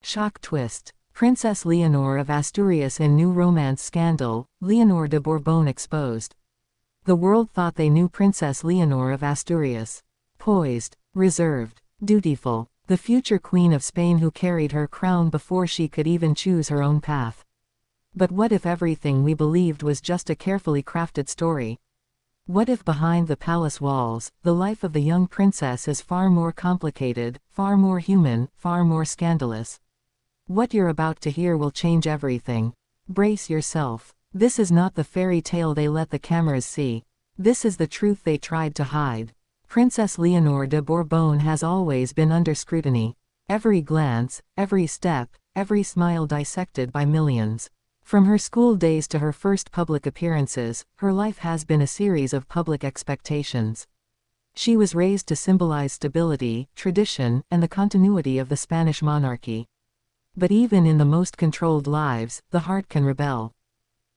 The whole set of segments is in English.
Shock twist. Princess Leonor of Asturias in new romance scandal, Leonor de Borbón exposed. The world thought they knew Princess Leonor of Asturias. Poised, reserved, dutiful, the future Queen of Spain who carried her crown before she could even choose her own path. But what if everything we believed was just a carefully crafted story? What if behind the palace walls, the life of the young princess is far more complicated, far more human, far more scandalous? What you're about to hear will change everything. Brace yourself. This is not the fairy tale they let the cameras see. This is the truth they tried to hide. Princess Leonor de Borbón has always been under scrutiny. Every glance, every step, every smile dissected by millions. From her school days to her first public appearances, her life has been a series of public expectations. She was raised to symbolize stability, tradition, and the continuity of the Spanish monarchy. But even in the most controlled lives, the heart can rebel.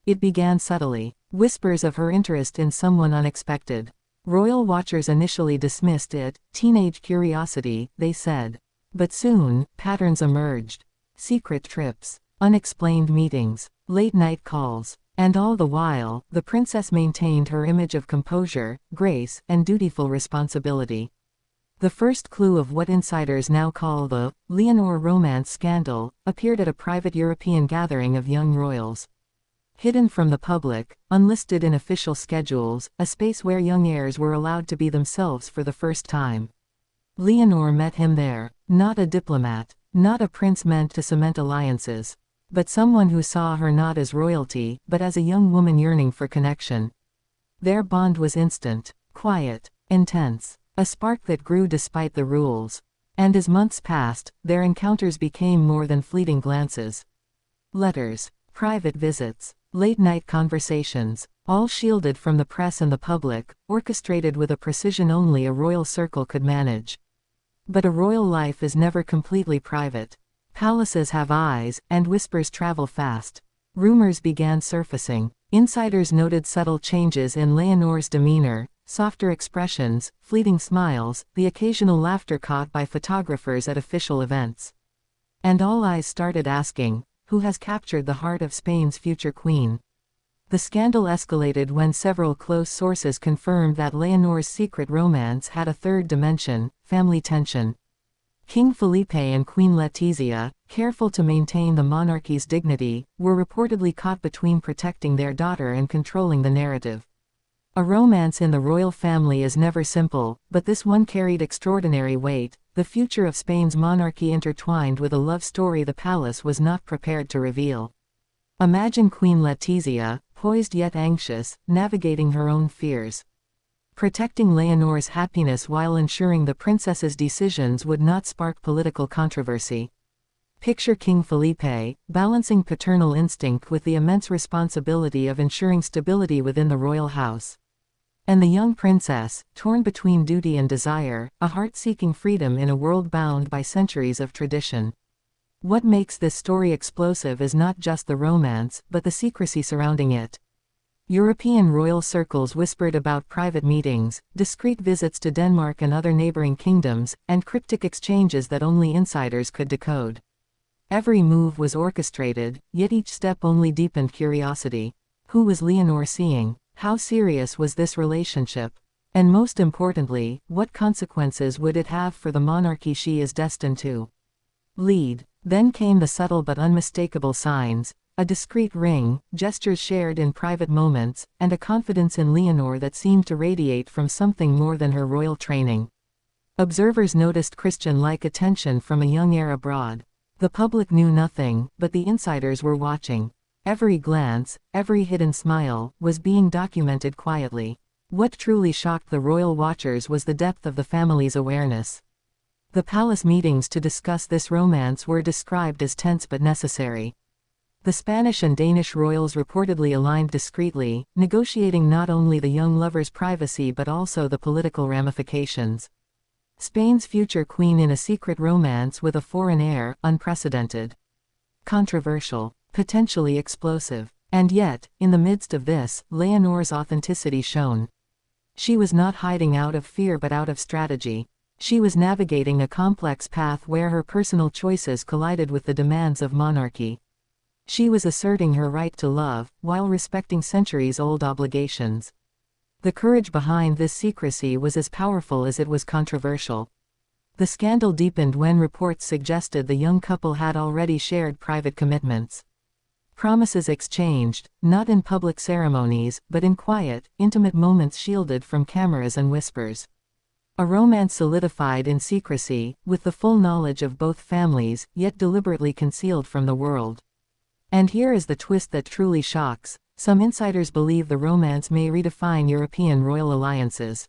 It began subtly. Whispers of her interest in someone unexpected. Royal watchers initially dismissed it, teenage curiosity, they said. But soon, patterns emerged. Secret trips, unexplained meetings, late-night calls. And all the while, the princess maintained her image of composure, grace, and dutiful responsibility. The first clue of what insiders now call the Leonor romance scandal appeared at a private European gathering of young royals. Hidden from the public, unlisted in official schedules, a space where young heirs were allowed to be themselves for the first time. Leonor met him there, not a diplomat, not a prince meant to cement alliances, but someone who saw her not as royalty, but as a young woman yearning for connection. Their bond was instant, quiet, intense, a spark that grew despite the rules. And as months passed, their encounters became more than fleeting glances. Letters, private visits, late-night conversations, all shielded from the press and the public, orchestrated with a precision only a royal circle could manage. But a royal life is never completely private. Palaces have eyes, and whispers travel fast. Rumors began surfacing. Insiders noted subtle changes in Leonor's demeanor, softer expressions, fleeting smiles, the occasional laughter caught by photographers at official events. And all eyes started asking, who has captured the heart of Spain's future queen? The scandal escalated when several close sources confirmed that Leonor's secret romance had a third dimension, family tension. King Felipe and Queen Letizia, careful to maintain the monarchy's dignity, were reportedly caught between protecting their daughter and controlling the narrative. A romance in the royal family is never simple, but this one carried extraordinary weight, the future of Spain's monarchy intertwined with a love story the palace was not prepared to reveal. Imagine Queen Letizia, poised yet anxious, navigating her own fears. Protecting Leonor's happiness while ensuring the princess's decisions would not spark political controversy. Picture King Felipe, balancing paternal instinct with the immense responsibility of ensuring stability within the royal house. And the young princess, torn between duty and desire, a heart seeking freedom in a world bound by centuries of tradition. What makes this story explosive is not just the romance, but the secrecy surrounding it. European royal circles whispered about private meetings, discreet visits to Denmark and other neighboring kingdoms, and cryptic exchanges that only insiders could decode. Every move was orchestrated, yet each step only deepened curiosity. Who was Leonor seeing? How serious was this relationship? And most importantly, what consequences would it have for the monarchy she is destined to lead? Then came the subtle but unmistakable signs, a discreet ring, gestures shared in private moments, and a confidence in Leonor that seemed to radiate from something more than her royal training. Observers noticed Christian-like attention from a young heir abroad. The public knew nothing, but the insiders were watching. Every glance, every hidden smile, was being documented quietly. What truly shocked the royal watchers was the depth of the family's awareness. The palace meetings to discuss this romance were described as tense but necessary. The Spanish and Danish royals reportedly aligned discreetly, negotiating not only the young lover's privacy but also the political ramifications. Spain's future queen in a secret romance with a foreign heir, unprecedented. Controversial. Potentially explosive. And yet, in the midst of this, Leonor's authenticity shone. She was not hiding out of fear but out of strategy. She was navigating a complex path where her personal choices collided with the demands of monarchy. She was asserting her right to love, while respecting centuries-old obligations. The courage behind this secrecy was as powerful as it was controversial. The scandal deepened when reports suggested the young couple had already shared private commitments. Promises exchanged, not in public ceremonies, but in quiet, intimate moments shielded from cameras and whispers. A romance solidified in secrecy, with the full knowledge of both families, yet deliberately concealed from the world. And here is the twist that truly shocks: some insiders believe the romance may redefine European royal alliances.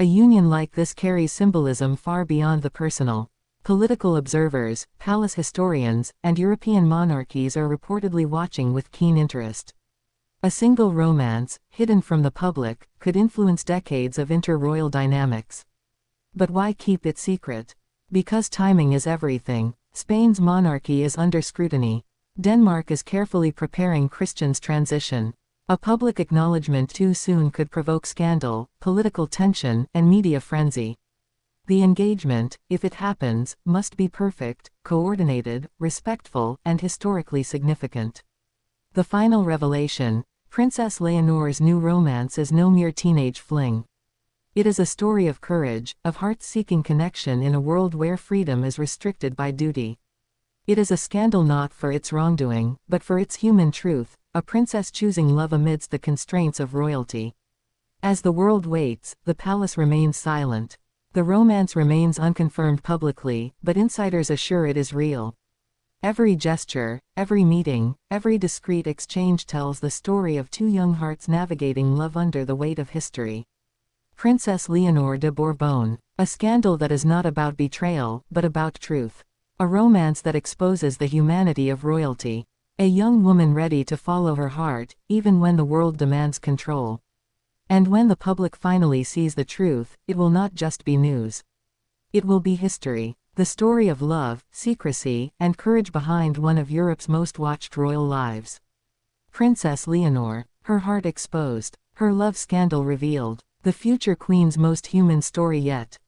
A union like this carries symbolism far beyond the personal. Political observers, palace historians, and European monarchies are reportedly watching with keen interest. A single romance, hidden from the public, could influence decades of inter-royal dynamics. But why keep it secret? Because timing is everything. Spain's monarchy is under scrutiny. Denmark is carefully preparing Christian's transition. A public acknowledgement too soon could provoke scandal, political tension, and media frenzy. The engagement, if it happens, must be perfect, coordinated, respectful, and historically significant. The final revelation: Princess Leonor's new romance is no mere teenage fling. It is a story of courage, of heart-seeking connection in a world where freedom is restricted by duty. It is a scandal not for its wrongdoing, but for its human truth, a princess choosing love amidst the constraints of royalty. As the world waits, the palace remains silent. The romance remains unconfirmed publicly, but insiders assure it is real. Every gesture, every meeting, every discreet exchange tells the story of two young hearts navigating love under the weight of history. Princess Leonor de Borbón, a scandal that is not about betrayal, but about truth. A romance that exposes the humanity of royalty. A young woman ready to follow her heart, even when the world demands control. And when the public finally sees the truth, it will not just be news. It will be history. The story of love, secrecy, and courage behind one of Europe's most watched royal lives. Princess Leonor, her heart exposed, her love scandal revealed, the future queen's most human story yet.